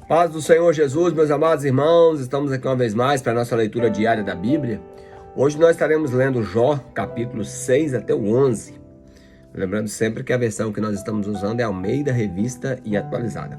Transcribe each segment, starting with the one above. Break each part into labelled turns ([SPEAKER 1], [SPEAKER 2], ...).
[SPEAKER 1] Paz do Senhor Jesus, meus amados irmãos, estamos aqui uma vez mais para a nossa leitura diária da Bíblia. Hoje nós estaremos lendo Jó, capítulo 6 até o 11. Lembrando sempre que a versão que nós estamos usando é Almeida, Revista e Atualizada.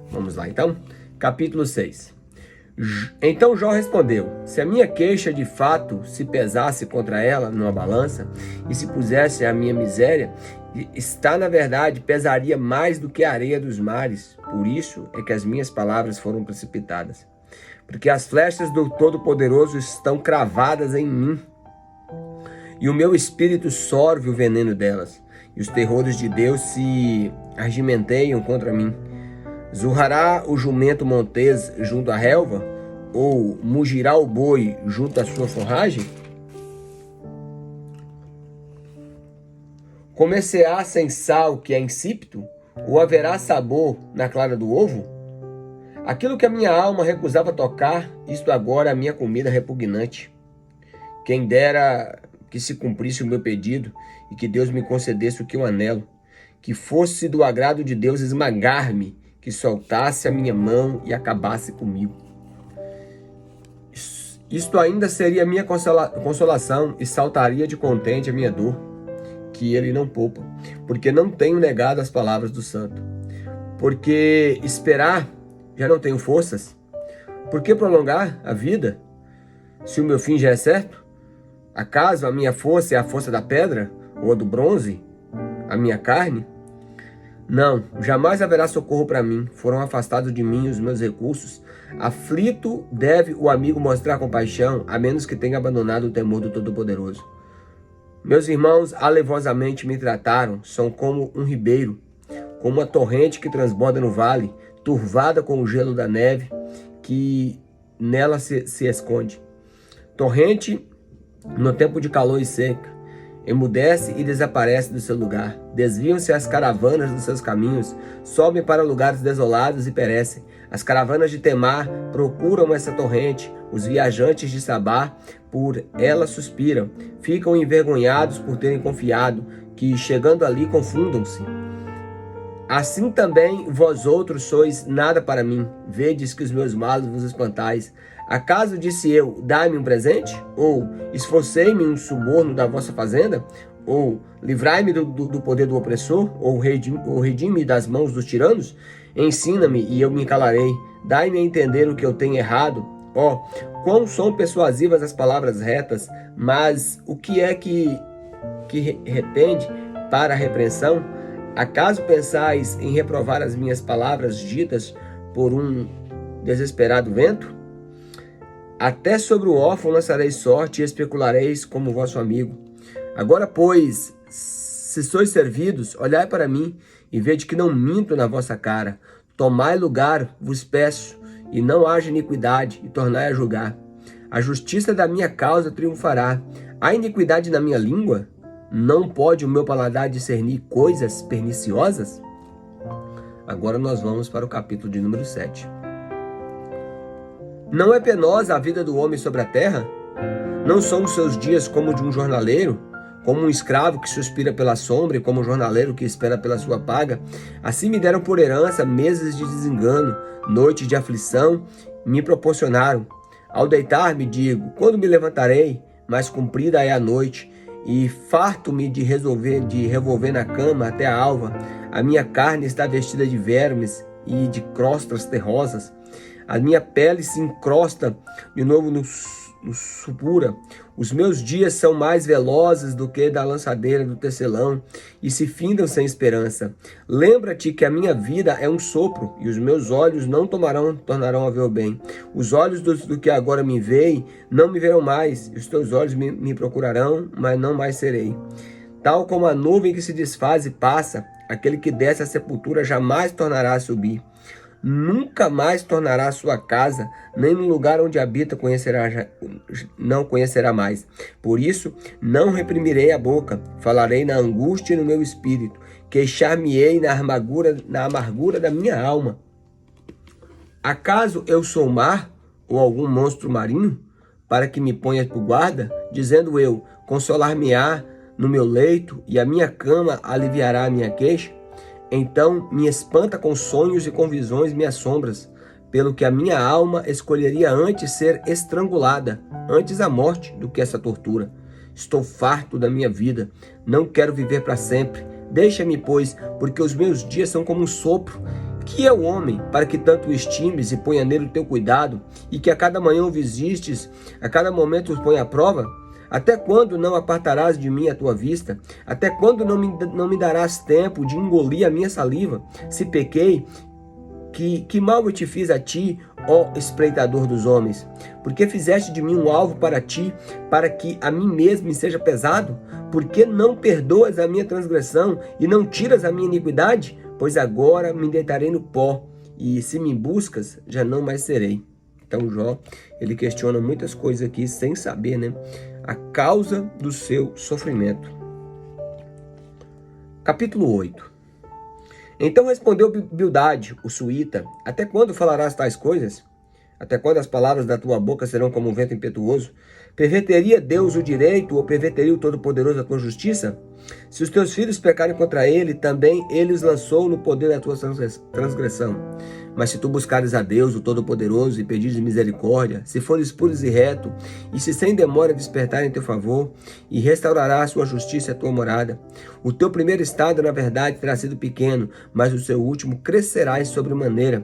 [SPEAKER 1] Vamos lá então, capítulo 6. Então Jó respondeu: se a minha queixa de fato se pesasse contra ela numa balança e se pusesse a minha miséria, está na verdade pesaria mais do que a areia dos mares. Por isso é que as minhas palavras foram precipitadas, porque as flechas do Todo-Poderoso estão cravadas em mim, e o meu espírito sorve o veneno delas, e os terrores de Deus se argimenteiam contra mim. Zurrará o jumento montês junto à relva, ou mugirá o boi junto à sua forragem? Comer-se-á sem sal que é insípido, ou haverá sabor na clara do ovo? Aquilo que a minha alma recusava tocar, isto agora é a minha comida repugnante. Quem dera que se cumprisse o meu pedido e que Deus me concedesse o que eu anelo, que fosse do agrado de Deus esmagar-me, que soltasse a minha mão e acabasse comigo. Isto ainda seria a minha consolação e saltaria de contente a minha dor, que ele não poupa, porque não tenho negado as palavras do santo. Porque esperar já não tenho forças? Por que prolongar a vida, se o meu fim já é certo? Acaso a minha força é a força da pedra, ou a do bronze, a minha carne? Não, jamais haverá socorro para mim. Foram afastados de mim os meus recursos. Aflito deve o amigo mostrar compaixão, a menos que tenha abandonado o temor do Todo-Poderoso. Meus irmãos alevosamente me trataram, são como um ribeiro, como uma torrente que transborda no vale, turvada com o gelo da neve, que nela se esconde. Torrente no tempo de calor e seca, emudece e desaparece do seu lugar. Desviam-se as caravanas dos seus caminhos, sobem para lugares desolados e perecem. As caravanas de Temar procuram essa torrente, os viajantes de Sabá por ela suspiram, ficam envergonhados por terem confiado, que chegando ali confundam-se. Assim também vós outros sois nada para mim, vedes que os meus males vos espantais. Acaso disse eu, dai-me um presente? Ou esforcei-me um suborno da vossa fazenda? Ou livrai-me do poder do opressor? Ou redime das mãos dos tiranos? Ensina-me e eu me calarei. Dai-me a entender o que eu tenho errado. Ó, quão são persuasivas as palavras retas, mas o que é que retende para a repreensão? Acaso pensais em reprovar as minhas palavras ditas por um desesperado vento? Até sobre o órfão lançareis sorte e especulareis como vosso amigo. Agora, pois, se sois servidos, olhai para mim e vede que não minto na vossa cara. Tomai lugar, vos peço, e não haja iniquidade, e tornai a julgar. A justiça da minha causa triunfará. Há iniquidade na minha língua? Não pode o meu paladar discernir coisas perniciosas? Agora nós vamos para o capítulo de número 7. Não é penosa a vida do homem sobre a terra? Não são os seus dias como de um jornaleiro? Como um escravo que suspira pela sombra e como um jornaleiro que espera pela sua paga? Assim me deram por herança meses de desengano, noites de aflição me proporcionaram. Ao deitar-me digo, quando me levantarei? Mas comprida é a noite, e farto-me de revolver na cama até a alva. A minha carne está vestida de vermes e de crostas terrosas. A minha pele se encrosta de novo no supura. Os meus dias são mais velozes do que da lançadeira do tecelão e se findam sem esperança. Lembra-te que a minha vida é um sopro e os meus olhos não tornarão a ver o bem. Os olhos do que agora me veem não me verão mais. Os teus olhos me procurarão, mas não mais serei. Tal como a nuvem que se desfaz e passa, aquele que desce à sepultura jamais tornará a subir. Nunca mais tornará a sua casa, nem no lugar onde habita não conhecerá mais. Por isso, não reprimirei a boca, falarei na angústia e no meu espírito, queixar-me-ei na amargura da minha alma. Acaso eu sou mar ou algum monstro marinho, para que me ponha por guarda, dizendo eu, consolar-me-á no meu leito, e a minha cama aliviará a minha queixa? Então me espanta com sonhos e com visões minhas sombras, pelo que a minha alma escolheria antes ser estrangulada, antes a morte do que essa tortura. Estou farto da minha vida, não quero viver para sempre. Deixa-me, pois, porque os meus dias são como um sopro. Que é o homem, para que tanto o estimes e ponha nele o teu cuidado, e que a cada manhã o visites, a cada momento o ponha à prova? Até quando não apartarás de mim a tua vista? Até quando não me darás tempo de engolir a minha saliva? Se pequei, que mal eu te fiz a ti, ó espreitador dos homens? Porque fizeste de mim um alvo para ti, para que a mim mesmo me seja pesado? Porque não perdoas a minha transgressão e não tiras a minha iniquidade? Pois agora me deitarei no pó, e se me buscas, já não mais serei. Então Jó, ele questiona muitas coisas aqui sem saber, né, a causa do seu sofrimento. Capítulo 8. Então respondeu Bildade, o suíta: até quando falarás tais coisas? Até quando as palavras da tua boca serão como um vento impetuoso? Perverteria Deus o direito, ou perverteria o Todo-Poderoso a tua justiça? Se os teus filhos pecarem contra ele, também ele os lançou no poder da tua transgressão. Mas se tu buscares a Deus, o Todo-Poderoso, e pedires misericórdia, se fores puros e reto, e se sem demora despertar em teu favor, e restaurará a sua justiça e a tua morada. O teu primeiro estado, na verdade, terá sido pequeno, mas o seu último crescerá em sobremaneira.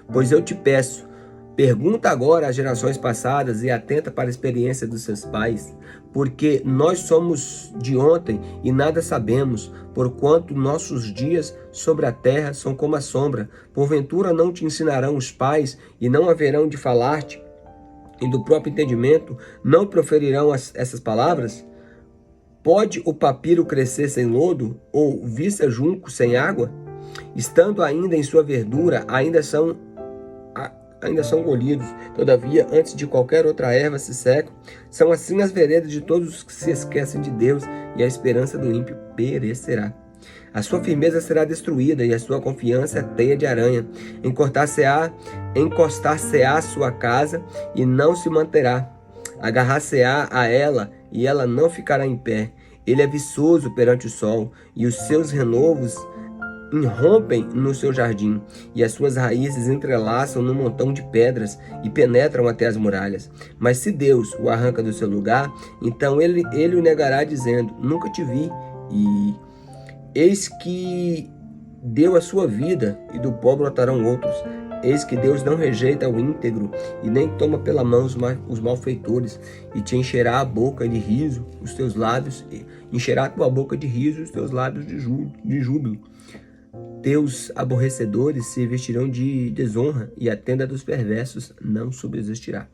[SPEAKER 1] Pois eu te peço, pergunta agora às gerações passadas e atenta para a experiência dos seus pais, porque nós somos de ontem e nada sabemos, porquanto nossos dias sobre a terra são como a sombra. Porventura não te ensinarão os pais e não haverão de falar-te, e do próprio entendimento não proferirão essas palavras? Pode o papiro crescer sem lodo, ou viça junco sem água? Estando ainda em sua verdura, ainda são colhidos. Todavia, antes de qualquer outra erva se secam. São assim as veredas de todos os que se esquecem de Deus, e a esperança do ímpio perecerá. A sua firmeza será destruída, e a sua confiança é teia de aranha. Encostar-se-á a sua casa, e não se manterá. Agarrar-se-á a ela, e ela não ficará em pé. Ele é viçoso perante o sol, e os seus renovos irrompem no seu jardim, e as suas raízes entrelaçam num montão de pedras e penetram até as muralhas. Mas se Deus o arranca do seu lugar, então ele o negará, dizendo: nunca te vi. E eis que deu a sua vida, e do pó brotarão outros. Eis que Deus não rejeita o íntegro, e nem toma pela mão os malfeitores, e te encherá a boca de riso, os teus lábios, encherá a tua boca de riso, os teus lábios de júbilo. Teus aborrecedores se vestirão de desonra, e a tenda dos perversos não subsistirá.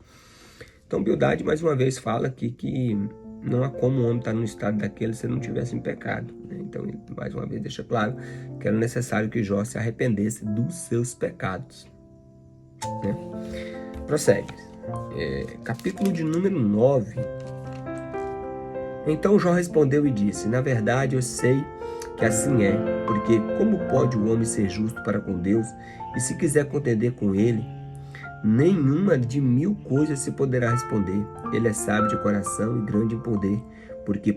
[SPEAKER 1] Então Bildade mais uma vez fala aqui que não há como o homem estar no estado daquele se não tivesse em pecado, né? Então ele mais uma vez deixa claro que era necessário que Jó se arrependesse dos seus pecados, né? Prossegue. Capítulo de número 9. Então Jó respondeu e disse: na verdade eu sei que assim é, porque como pode o homem ser justo para com Deus, e se quiser contender com ele, nenhuma de 1000 coisas se poderá responder. Ele é sábio de coração e grande em poder, porque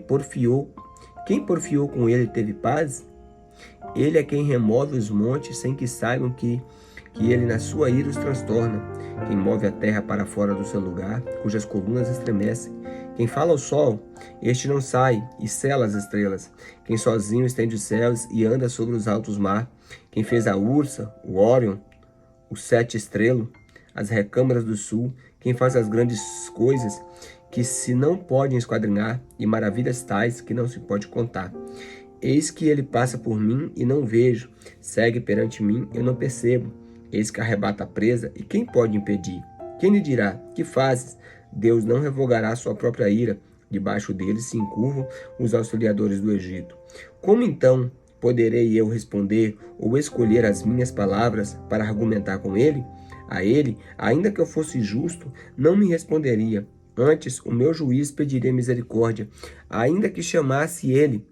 [SPEAKER 1] quem porfiou com ele teve paz? Ele é quem remove os montes sem que saibam que ele na sua ira os transtorna, quem move a terra para fora do seu lugar, cujas colunas estremecem. Quem fala ao sol, este não sai, e sela as estrelas. Quem sozinho estende os céus e anda sobre os altos mar. Quem fez a Ursa, o Órion, o Sete Estrelo, as recâmaras do sul. Quem faz as grandes coisas que se não podem esquadrinhar, e maravilhas tais que não se pode contar. Eis que ele passa por mim e não vejo, segue perante mim eu não percebo. Eis que arrebata a presa, e quem pode impedir? Quem lhe dirá: que fazes? Deus não revogará sua própria ira. Debaixo dele se encurvam os auxiliadores do Egito. Como então poderei eu responder ou escolher as minhas palavras para argumentar com ele? A ele, ainda que eu fosse justo, não me responderia. Antes, o meu juiz pediria misericórdia. Ainda que chamasse ele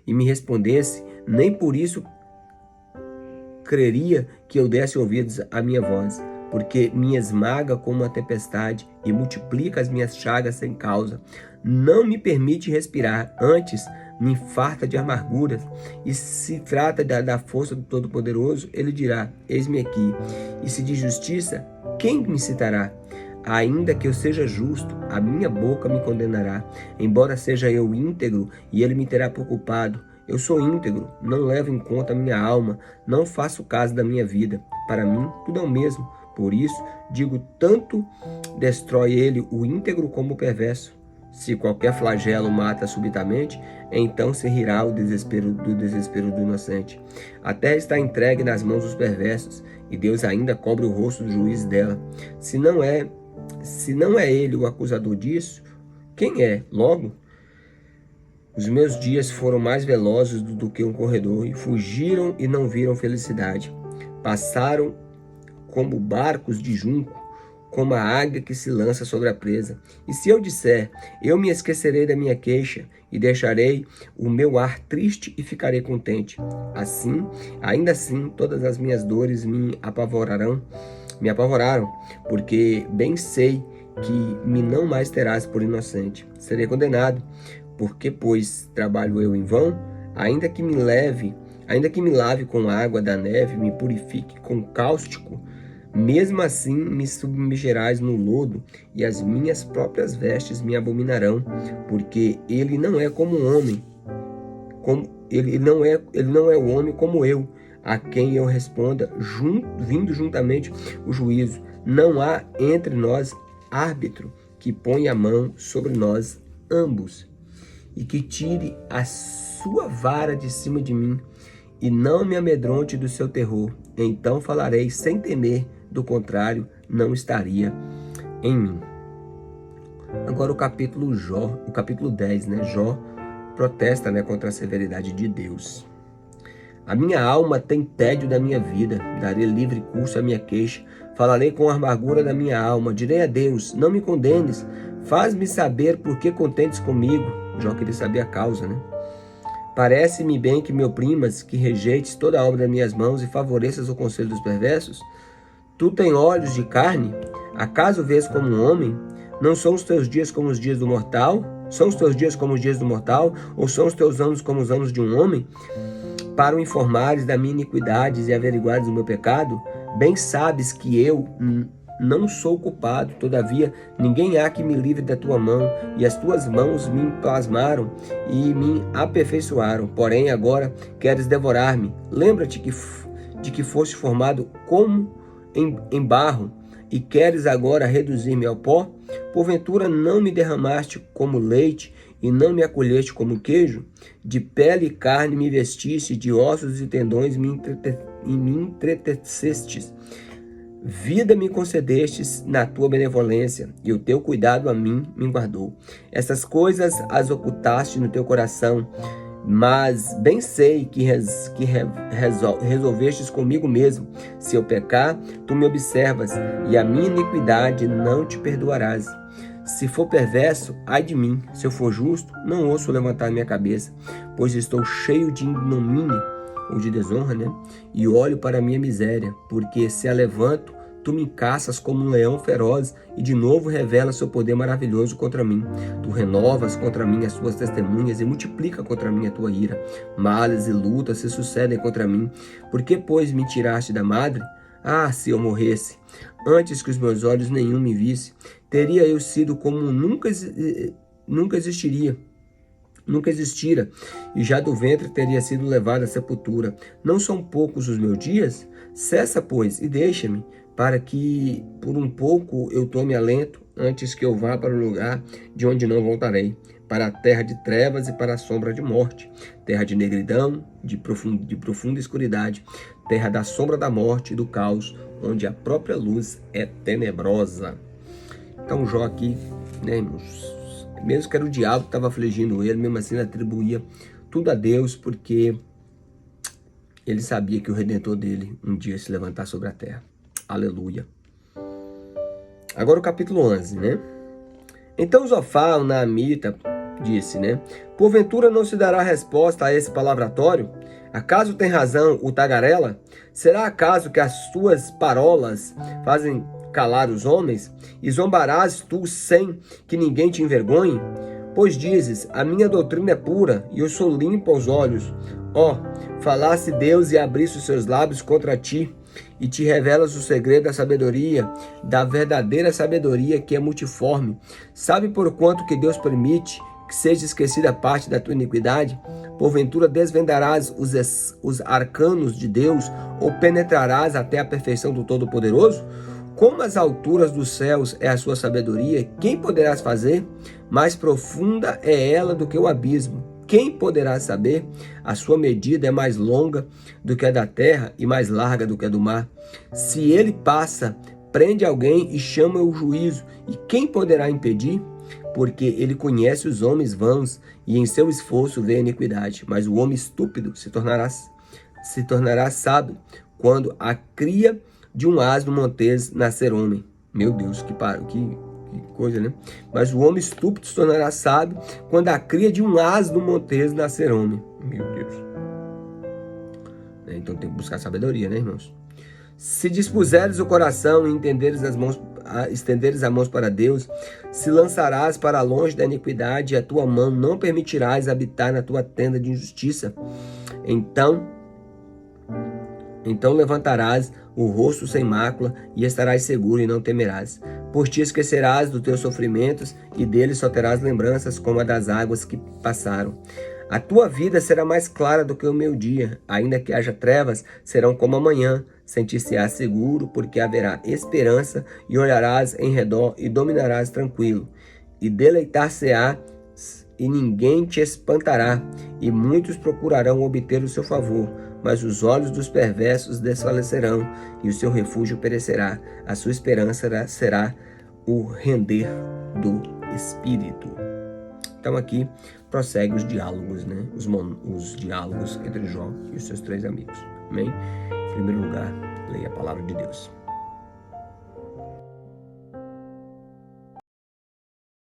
[SPEAKER 1] e me respondesse, nem por isso creria que eu desse ouvidos à minha voz, porque me esmaga como uma tempestade e multiplica as minhas chagas sem causa. Não me permite respirar, antes me farta de amarguras. E se trata da força do Todo-Poderoso, ele dirá: eis-me aqui. E se de justiça, quem me citará? Ainda que eu seja justo, a minha boca me condenará. Embora seja eu íntegro, e ele me terá por culpado. Eu sou íntegro, não levo em conta a minha alma, não faço caso da minha vida. Para mim, tudo é o mesmo. Por isso, digo, tanto destrói ele o íntegro como o perverso. Se qualquer flagelo mata subitamente, então se rirá o desespero do inocente. A terra está entregue nas mãos dos perversos, e Deus ainda cobre o rosto do juiz dela. Se não é ele o acusador disso, quem é? Logo, os meus dias foram mais velozes do que um corredor, e fugiram e não viram felicidade. Passaram como barcos de junco, como a águia que se lança sobre a presa. E se eu disser, eu me esquecerei da minha queixa, e deixarei o meu ar triste e ficarei contente. Ainda assim, todas as minhas dores me apavoraram, porque bem sei que me não mais terás por inocente. Serei condenado, porque, pois, trabalho eu em vão, ainda que me lave com água da neve, me purifique com cáustico, mesmo assim me submergerás no lodo, e as minhas próprias vestes me abominarão, porque ele não é como um homem, ele não é o homem como eu, a quem eu responda, vindo juntamente o juízo. Não há entre nós árbitro que ponha a mão sobre nós ambos, e que tire a sua vara de cima de mim, e não me amedronte do seu terror. Então falarei sem temer, do contrário, não estaria em mim. Agora o capítulo 10, né? Jó protesta, né, contra a severidade de Deus. A minha alma tem tédio da minha vida, darei livre curso à minha queixa, falarei com a amargura da minha alma, direi a Deus, não me condenes, faz-me saber por que contentes comigo. Jó queria saber a causa, né? Parece-me bem que me oprimas, que rejeites toda a obra das minhas mãos e favoreças o conselho dos perversos. Tu tens olhos de carne? Acaso vês como um homem? Não são os teus dias como os dias do mortal? São os teus dias como os dias do mortal? Ou são os teus anos como os anos de um homem? Para o informares da minha iniquidade e averiguares o meu pecado, bem sabes que eu não sou culpado, todavia ninguém há que me livre da tua mão, e as tuas mãos me plasmaram e me aperfeiçoaram. Porém agora queres devorar-me. Lembra-te de que foste formado como em barro, e queres agora reduzir-me ao pó? Porventura não me derramaste como leite, e não me acolheste como queijo? De pele e carne me vestiste, de ossos e tendões me entretecestes. Vida me concedestes na tua benevolência, e o teu cuidado a mim me guardou. Essas coisas as ocultaste no teu coração, mas bem sei que resolvestes comigo mesmo. Se eu pecar, tu me observas, e a minha iniquidade não te perdoarás. Se for perverso, ai de mim. Se eu for justo, não ouço levantar minha cabeça, pois estou cheio de ignomínia, ou de desonra, né? E olho para a minha miséria, porque se a levanto, tu me caças como um leão feroz, e de novo revelas seu poder maravilhoso contra mim. Tu renovas contra mim as tuas testemunhas, e multiplica contra mim a tua ira. Males e lutas se sucedem contra mim. Por que, pois, me tiraste da madre? Ah, se eu morresse, antes que os meus olhos nenhum me visse, teria eu sido como nunca existira, e já do ventre teria sido levado à sepultura. Não são poucos os meus dias? Cessa, pois, e deixa-me, para que por um pouco eu tome alento, antes que eu vá para o lugar de onde não voltarei, para a terra de trevas e para a sombra de morte, terra de negridão, de profunda escuridade, terra da sombra da morte e do caos, onde a própria luz é tenebrosa. Então Jó aqui, né, irmãos, mesmo que era o diabo que estava afligindo ele, mesmo assim ele atribuía tudo a Deus, porque ele sabia que o Redentor dele um dia ia se levantar sobre a terra. Aleluia. Agora o capítulo 11, né? Então Zofar, o naamita, disse, né? Porventura não se dará resposta a esse palavratório? Acaso tem razão o tagarela? Será acaso que as tuas parolas fazem calar os homens? E zombarás tu sem que ninguém te envergonhe? Pois dizes, a minha doutrina é pura e eu sou limpo aos olhos. Ó, falasse Deus e abrisse os seus lábios contra ti, e te revelas o segredo da sabedoria, da verdadeira sabedoria que é multiforme. Sabe por quanto que Deus permite que seja esquecida a parte da tua iniquidade? Porventura desvendarás os arcanos de Deus, ou penetrarás até a perfeição do Todo-Poderoso? Como as alturas dos céus é a sua sabedoria, quem poderás fazer? Mais profunda é ela do que o abismo. Quem poderá saber? A sua medida é mais longa do que a da terra e mais larga do que a do mar. Se ele passa, prende alguém e chama o juízo. E quem poderá impedir? Porque ele conhece os homens vãos e em seu esforço vê a iniquidade. Mas o homem estúpido se tornará sábio quando a cria de um asno montês nascer homem. Meu Deus, que coisa, né? Mas o homem estúpido se tornará sábio quando a cria de um asno montês nascer homem. Meu Deus. Então tem que buscar sabedoria, né, irmãos? Se dispuseres o coração e estenderes as mãos para Deus, se lançarás para longe da iniquidade e a tua mão não permitirás habitar na tua tenda de injustiça. Então levantarás o rosto sem mácula e estarás seguro e não temerás. Por ti esquecerás dos teus sofrimentos e deles só terás lembranças como a das águas que passaram. A tua vida será mais clara do que o meu dia, ainda que haja trevas, serão como amanhã. Sentir-se-ás seguro, porque haverá esperança, e olharás em redor e dominarás tranquilo. E deleitar-se-á, e ninguém te espantará, e muitos procurarão obter o seu favor. Mas os olhos dos perversos desfalecerão, e o seu refúgio perecerá. A sua esperança será o render do Espírito. Então aqui prossegue os diálogos, né? Os diálogos entre Jó e os seus 3 amigos. Amém? Em primeiro lugar, leia a palavra de Deus.